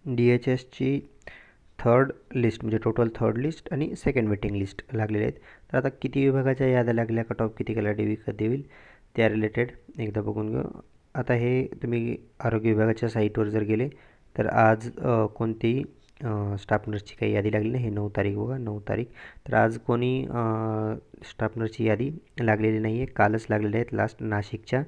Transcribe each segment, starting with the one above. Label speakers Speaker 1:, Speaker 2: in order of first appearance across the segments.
Speaker 1: DHSची third list म्हणजे total third list आणि second waiting list लागलेले आहेत. तर आता किती विभागाच्या याद्या लागल्या, कट ऑफ किती कधी होईल त्या रिलेटेड एकदा बघून घेऊ. आता हे तुम्ही आरोग्य विभागाच्या साईटवर जर गेले तर आज कोणतीही स्टाफ नर्सची काही यादी लागली नाही. हे 9 तारीख बघा, 9 तारीख. तर आज कोणी स्टाफ नर्सची यादी लागलेली नाही आहे. कालच लागलेले आहेत लास्ट नाशिकच्या.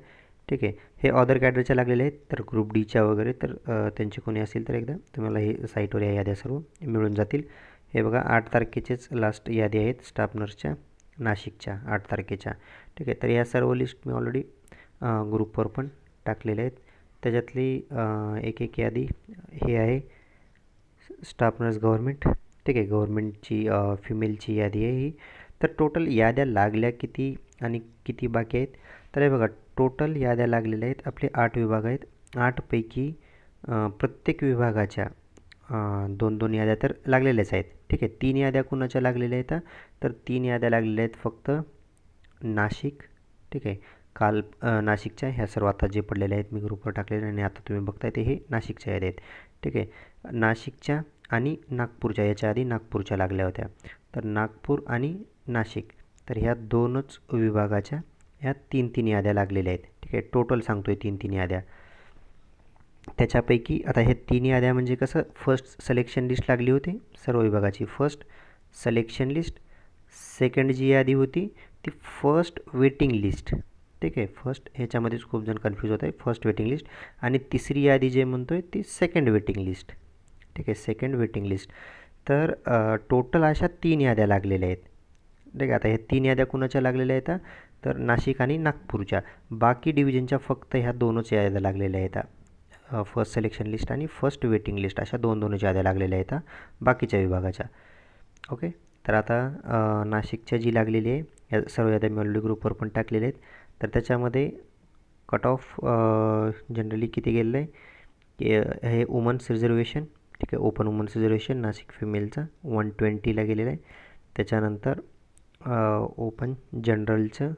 Speaker 1: ठीक आहे. हे अदर कॅडरच्या लागलेले आहेत. तर ग्रुप डीच्या वगैरे तर त्यांचे कोणी असेल तर एकदा तुम्हाला हे साईटवर या याद्या सर्व मिळून जातील. हे बघा 8 तारखेचेच लास्ट यादी आहेत स्टाफ नर्सच्या नाशिकच्या 8 तारखेच्या. ठीक आहे. तर या सर्व लिस्ट मी ऑलरेडी ग्रुपवर पण टाकलेल्या आहेत. त्याच्यातली एक एक यादी हे आहे स्टाफ नर्स गव्हर्मेंट. ठीक आहे. गव्हर्मेंटची फिमेलची यादी आहे ही. तर टोटल याद्या लागल्या किती आणि किती बाकी आहेत, तर हे बघा टोटल याद्या लागलेल्या आहेत आपले 8 विभाग आहेत. 8पैकी प्रत्येक विभागाच्या 2-2 याद्या तर लागलेल्याच आहेत. ठीक आहे. 3 याद्या कुणाच्या लागलेल्या आहेत, तर 3 याद्या लागलेल्या आहेत फक्त नाशिक. ठीक आहे. काल नाशिकच्या ह्या सर्व आता जे पडलेले आहेत मी ग्रुपवर टाकलेले आणि आता तुम्ही बघताय ते हे नाशिकच्या याद्या आहेत. ठीक आहे. नाशिकच्या आणि नागपूरच्या, याच्या आधी नागपूरच्या लागल्या होत्या. तर नागपूर आणि नाशिक तर ह्या दोनच विभागाच्या ह्या 3-3 याद्या लागलेल्या आहेत. ठीक आहे. टोटल सांगतोय 3-3 याद्या. त्याच्यापैकी आता हे 3 याद्या म्हणजे कसं, फर्स्ट सिलेक्शन लिस्ट लागली होती सर्व विभागाची, फर्स्ट सिलेक्शन लिस्ट. सेकंड जी यादी होती ती फर्स्ट वेटिंग लिस्ट. ठीक आहे. फर्स्ट ह्याच्यामध्येच खूप जण कन्फ्यूज होत आहे, फर्स्ट वेटिंग लिस्ट. आणि तिसरी यादी जे म्हणतोय ती सेकंड वेटिंग लिस्ट. ठीक आहे. Second waiting list. तर टोटल अशा 3 याद्या लागलेल्या आहेत. ठीक आहे. आता ह्या 3 याद्या कुणाच्या लागलेल्या आहेत, तर नाशिक आणि नागपूरच्या. बाकी डिव्हिजनच्या फक्त ह्या 2च याद्या लागलेल्या आहेत. फर्स्ट सिलेक्शन लिस्ट आणि फर्स्ट वेटिंग लिस्ट अशा 2-2 याद्या लागलेल्या आहेत बाकीच्या विभागाच्या. ओके. तर आता नाशिकच्या जी लागलेली आहे या सर्व याद्या मी ऑलरेडी ग्रुपवर पण टाकलेल्या आहेत. तर त्याच्यामध्ये कट ऑफ जनरली किती गेलेलं आहे की हे वुमन्स रिझर्वेशन. ठीक आहे. ओपन वुमन्स रिझर्वेशन नाशिक फिमेलचं 120ला गेलेलं आहे. त्याच्यानंतर ओपन जनरलचं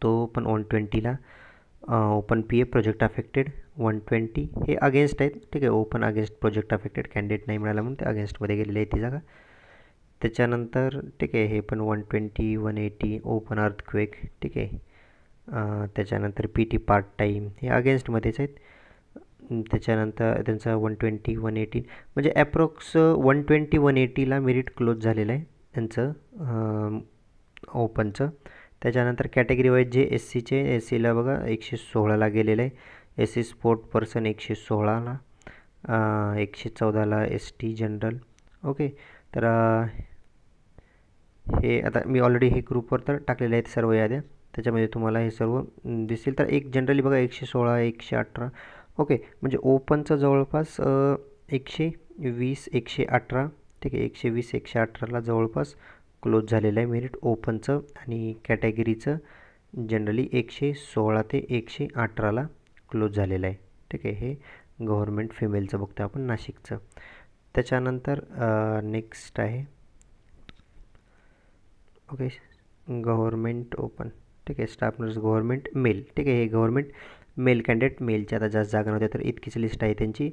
Speaker 1: तो पण 120ला. ओपन PF प्रोजेक्ट अफेक्टेड 120 हे अगेन्स्ट आहेत. ठीक आहे. Open against project affected candidate नाही मिळाला म्हणून ते अगेन्स्टमध्ये गेलेले आहे ती जागा. त्याच्यानंतर ठीक आहे हे पण 120 180 ओपन अर्थक्वेक. ठीक आहे. त्याच्यानंतर PT पार्ट टाईम हे अगेन्स्टमध्येच आहेत. त्याच्यानंतर त्यांचा 120 180 म्हणजे ॲप्रॉक्स 120 180ला मेरिट क्लोज झालेलं आहे त्यांचं ओपनचं. त्याच्यानंतर कॅटेगरी वाईज जे SCचे SCला बघा 116ला गेलेलं आहे. SC स्पोर्ट पर्सन 116ला, 114ला ST जनरल. ओके. तर हे आता मी ऑलरेडी हे ग्रुपवर तर टाकलेले आहेत सर्व याद्या, त्याच्यामध्ये तुम्हाला हे सर्व दिसतील. तर एक जनरली बघा 116 118. ओके. म्हणजे ओपनचं जवळपास 120 118. ठीक आहे. 120 118ला जवळपास क्लोज झालेलं आहे मेरिट ओपनचं. आणि कॅटेगरीचं जनरली 116 ते 118ला क्लोज झालेलं आहे. ठीक आहे. हे गव्हर्मेंट फिमेलचं बघतो आपण नाशिकचं. त्याच्यानंतर नेक्स्ट आहे ओके गव्हर्मेंट ओपन. ठीक आहे. Staff nurse government male. ठीक आहे. हे गव्हर्मेंट मेल कॅन्डिडेट मेलच्या आता जास्त जागा नव्हत्या तर इतकीच लिस्ट आहे त्यांची.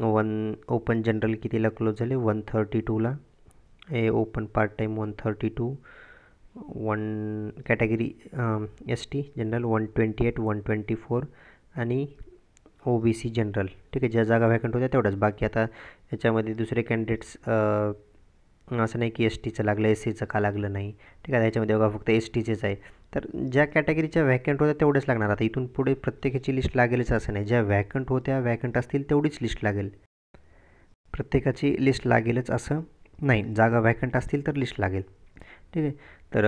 Speaker 1: ओपन जनरल कितीला क्लोज झाले 132ला. हे open part time 132. Category ST general 128 124 आणि OBC जनरल. ठीक आहे. ज्या जागा व्हॅकंट होत्या तेवढ्याच. बाकी आता याच्यामध्ये दुसरे कॅन्डिडेट्स असं नाही की STचं लागलं SCचं का लागलं नाही. ठीक आहे. याच्यामध्ये बघा फक्त STचेच आहे. तर ज्या कॅटेगरीच्या व्हॅकंट होत्या तेवढेच लागणार. आता इथून पुढे प्रत्येकाची लिस्ट लागेलच असं नाही. ज्या व्हॅकंट होत्या व्हॅकंट असतील तेवढीच लिस्ट लागेल. प्रत्येकाची लिस्ट लागेलच असं नाही. जागा व्हॅकंट असतील तर लिस्ट लागेल. ठीक आहे. तर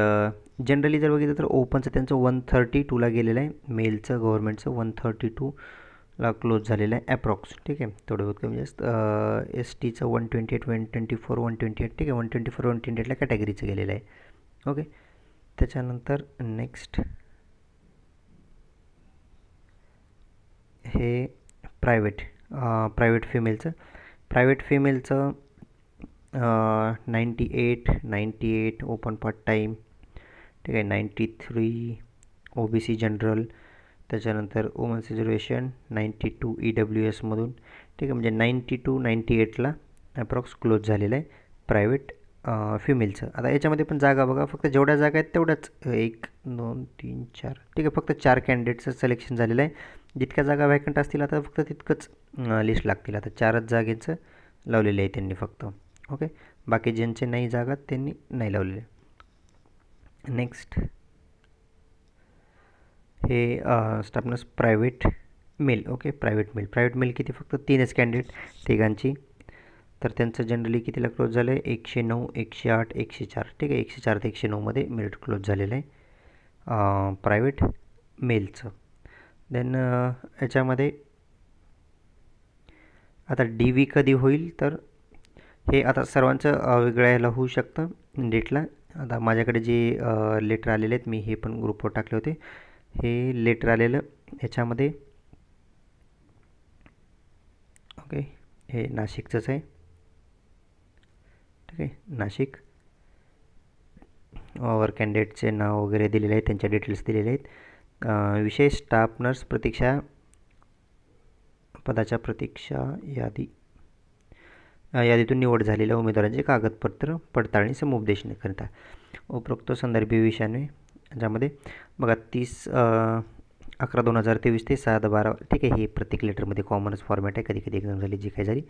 Speaker 1: जनरली जर बघितलं तर ओपनचं त्यांचं 132ला गेलेलं आहे. मेलचं गव्हर्मेंटचं 132ला क्लोज झालेलं आहे ॲप्रॉक्स. ठीक आहे. थोडं बहुत कमी जास्त. STचं 128 124 128. ठीक आहे. 124 128ला कॅटेगरीचं गेलेलं आहे. ओके. त्याच्यानंतर नेक्स्ट हे प्रायव्हेट फिमेलचं 98 ओपन पार्ट टाईम. ठीक आहे. 93 OBC जनरल. त्याच्यानंतर वुमन्स रिझर्वेशन 92 EWSमधून, ठीक आहे, म्हणजे 90 to 98ला अप्रॉक्स क्लोज झालेलं आहे प्रायव्हेट फिमेलचं. आता याच्यामध्ये पण जागा बघा, फक्त जेवढ्या जागा आहेत तेवढ्याच 1 2 3 4, ठीक आहे, फक्त 4 कॅन्डिडेट्सचं सिलेक्शन झालेलं आहे. जितक्या जागा वॅकंट असतील आता फक्त तितकंच लिस्ट लागतील. आता 4च जागेचं लावलेले आहे त्यांनी फक्त. ओके, बाकी ज्यांचे नाही जागा त्यांनी नाही लावलेले. नेक्स्ट हे staff nurse private male. Okay, private male किती, फक्त 3च कॅन्डिडेट तिघांची. तर त्यांचं जनरली कितीला क्लोज झालं आहे, 109 108 104, ठीक आहे, 104 ते 109मध्ये मेरिट क्लोज झालेलं आहे प्रायव्हेट मेलचं. देन याच्यामध्ये आता DV कधी होईल, तर हे आता सर्वांचं वेगळं यायला होऊ शकतं डेटला. आता माझ्याकडे जे लेटर आलेले आहेत, मी हे पण ग्रुपवर टाकले होते. हे लेटर आलेलं ह्याच्यामध्ये, ओके, हे नाशिकचंच आहे, ठीक आहे, नाशिक. वर कॅन्डिडेटचे नाव वगैरे दिलेले आहेत, त्यांच्या डिटेल्स दिलेले आहेत. विशेष स्टाफ नर्स प्रतीक्षा पदाच्या प्रतीक्षा यादीतून निवड झालेल्या उमेदवारांचे कागदपत्र पडताळणी समुपदेशनाकरिता उपरोक्त संदर्भी विषयाने, ज्यामध्ये बघा 30/11/2023 ते 7/12, ठीक आहे, हे प्रत्येक लेटरमध्ये कॉमनच फॉर्मॅट आहे. कधी कधी एक्झाम झाली जी काही झाली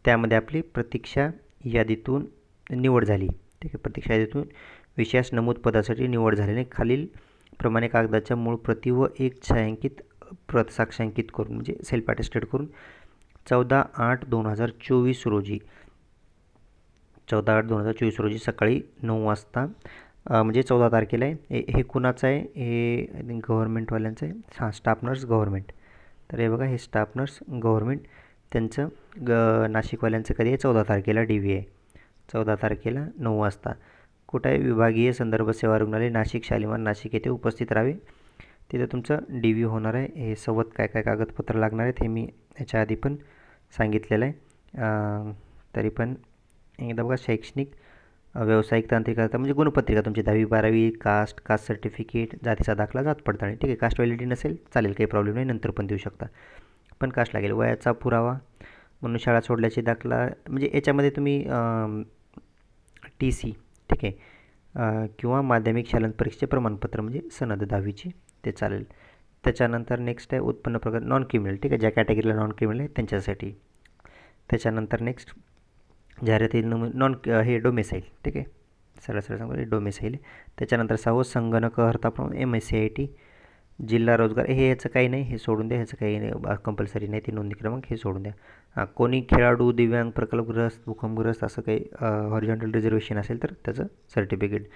Speaker 1: त्यामध्ये आपली प्रतीक्षा यादीतून निवड झाली, ठीक आहे, प्रतीक्षा यादीतून विषयास नमूद पदासाठी निवड झाल्याने खालील प्रमाणे कागदाच्या मूळ प्रती व एक छायांकित प्रत साक्षांकित करून, म्हणजे सेल्फ अटेस्टेड करून 14/8/2024 रोजी 14/8/2024 रोजी सकाळी 9 वाजता, म्हणजे 14 तारखेला आहे. हे कुणाचं आहे, हे गव्हर्मेंटवाल्यांचं आहे. हां, स्टाफ नर्स गव्हर्मेंट. तर हे बघा, हे स्टाफ नर्स गव्हर्मेंट त्यांचं नाशिकवाल्यांचं कधी आहे, 14 तारखेला DV आहे, 14 तारखेला 9 वाजता. कुठं आहे, विभागीय संदर्भ सेवा रुग्णालय नाशिक शालिमार नाशिक येथे उपस्थित राहावे. तिथं तुमचं DV होणार आहे. हे सोबत काय काय कागदपत्र लागणार आहेत हे मी याच्या आधी पण सांगितलेलं आहे. तरी पण एकदा बघा, शैक्षणिक व्यावसायिक तांत्रिकता म्हणजे गुणपत्रिका तुमची 10वी 12वी, कास्ट सर्टिफिकेट, जातीचा दाखला, जात पडताळणी, ठीक आहे. कास्ट व्हॅलिडिटी नसेल चालेल, काही प्रॉब्लेम नाही, नंतर पण देऊ शकता, पण कास्ट लागेल. वयाचा पुरावा म्हणून शाळा सोडल्याची दाखला, म्हणजे याच्यामध्ये तुम्ही TC, ठीक आहे, किंवा माध्यमिक शालेय परीक्षेचे प्रमाणपत्र म्हणजे सनद 10वीची, ते चालेल. त्याच्यानंतर नेक्स्ट आहे उत्पन्न प्रकार नॉन क्रिमिनल, ठीक आहे, ज्या कॅटेगरीला नॉन क्रिमिनल आहे त्यांच्यासाठी. त्याच्यानंतर नेक्स्ट जाहिरातील नॉन हे डोमेसाईल, ठीक आहे, सरळ सांगतो डोमेसाईल. त्याच्यानंतर 6वं संगणक अर्हता प्रमाण MSCIT जिल्हा रोजगार, हे ह्याचं काही नाही, हे सोडून द्या, ह्याचं काही नाही, कंपल्सरी नाही, ते नोंदणी क्रमांक हे सोडून द्या. हां, कोणी खेळाडू, दिव्यांग, प्रकल्पग्रस्त, भूकंपग्रस्त असं काही हॉरिझॉन्टल रिझर्वेशन असेल तर त्याचं सर्टिफिकेट.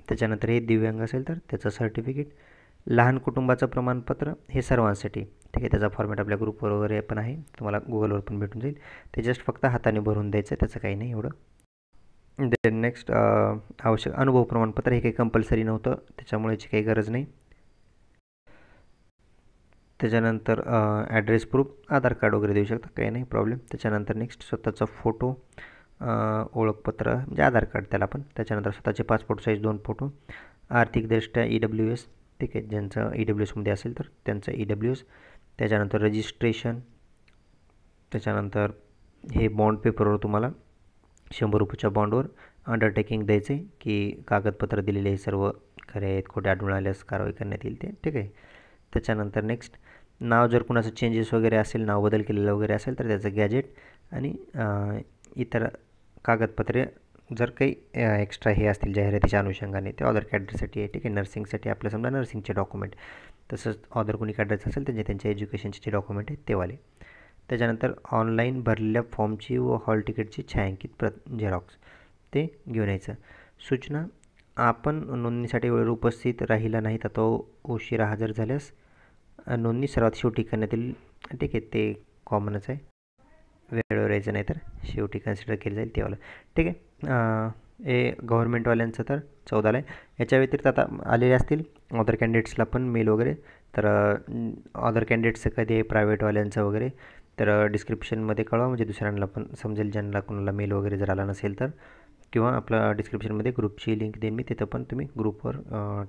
Speaker 1: त्याच्यानंतर हे दिव्यांग असेल तर त्याचं सर्टिफिकेट. लहान कुटुंबाचं प्रमाणपत्र हे सर्वांसाठी, ठीक आहे, त्याचा फॉर्मॅट आपल्या ग्रुपवर वगैरे पण आहे, तुम्हाला गुगलवर पण भेटून जाईल. ते जस्ट फक्त हाताने भरून द्यायचं, त्याचं काही नाही एवढं. देन नेक्स्ट आवश्यक अनुभव प्रमाणपत्र, हे काही कंपल्सरी नव्हतं त्याच्यामुळे याची काही गरज नाही. त्याच्यानंतर ॲड्रेस प्रूफ, आधार कार्ड वगैरे देऊ शकता, काही नाही प्रॉब्लेम. त्याच्यानंतर नेक्स्ट स्वतःचा फोटो, ओळखपत्र म्हणजे आधार कार्ड त्याला पण. त्याच्यानंतर स्वतःचे पासपोर्ट साईज 2 फोटो. आर्थिकदृष्ट्या EWS, ठीक आहे, ज्यांचं EWSमध्ये असेल तर त्यांचं EWS. त्याच्यानंतर रजिस्ट्रेशन. त्याच्यानंतर हे बॉन्ड पेपरवर तुम्हाला 100 रुपयाच्या बॉन्डवर अंडरटेकिंग द्यायचे की कागदपत्र दिलेले हे सर्व खरे आहेत, खोटे आढळून आल्यास कारवाई करण्यात येईल ते, ठीक आहे. त्याच्यानंतर नेक्स्ट नाव, जर कुणाचं चेंजेस वगैरे असेल, नाव बदल केलेलं वगैरे असेल तर त्याचं गॅजेट. आणि इतर कागदपत्रे जर काही एक्स्ट्रा हे असतील जाहिरातीच्या अनुषंगाने ते ऑदर कॅडरसाठी आहे, ठीक आहे. नर्सिंगसाठी आपलं समजा नर्सिंगचे डॉक्युमेंट, तसंच ऑदर कोणी कॅडरचं असेल त्यांचे त्यांच्या एज्युकेशनचे जे डॉक्युमेंट आहेत तेवाले. त्याच्यानंतर ऑनलाईन भरलेल्या फॉर्मची व हॉल तिकीटची छायांकित प्रत झेरॉक्स ते घेऊन यायचं. सूचना, आपण नोंदणीसाठी वेळेवर उपस्थित राहिला नाही तर तो उशिरा हजर झाल्यास नोंदणी सर्वात शेवटी करण्यात येईल, ठीक आहे, ते कॉमनच आहे. वेळेवर यायचं नाही तर शेवटी कन्सिडर केलं जाईल तेवाला, ठीक आहे. हे गव्हर्मेंटवाल्यांचं तर 14ला आहे. याच्या व्यतिरिक्त आता आलेले असतील अदर कॅन्डिडेट्सला पण मेल वगैरे, तर अदर कॅन्डिडेट्सचं कधी आहे प्रायव्हेटवाल्यांचं वगैरे तर डिस्क्रिप्शनमध्ये कळवा, म्हणजे दुसऱ्यांना पण समजेल ज्यांना कोणाला मेल वगैरे जर आला नसेल तर. किंवा आपला डिस्क्रिप्शनमध्ये ग्रुपची लिंक देईन मी, तिथं पण तुम्ही ग्रुपवर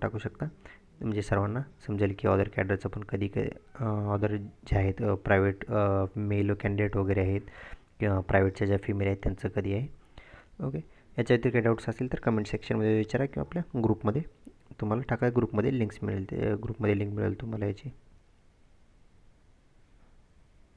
Speaker 1: टाकू शकता, म्हणजे सर्वांना समजेल की ऑदर कॅडरचं पण कधी ऑदर जे आहेत प्रायव्हेट मेल कॅन्डिडेट वगैरे आहेत किंवा प्रायव्हेटच्या ज्या फिमेल आहेत त्यांचं कधी आहे. ओके. याच्या व्यतिरिक्त काही डाऊट्स असतील तर कमेंट सेक्शनमध्ये विचारा किंवा आपल्या ग्रुपमध्ये तुम्हाला टाका. ग्रुपमध्ये लिंक्स मिळेल, ते ग्रुपमध्ये लिंक मिळेल तुम्हाला याची.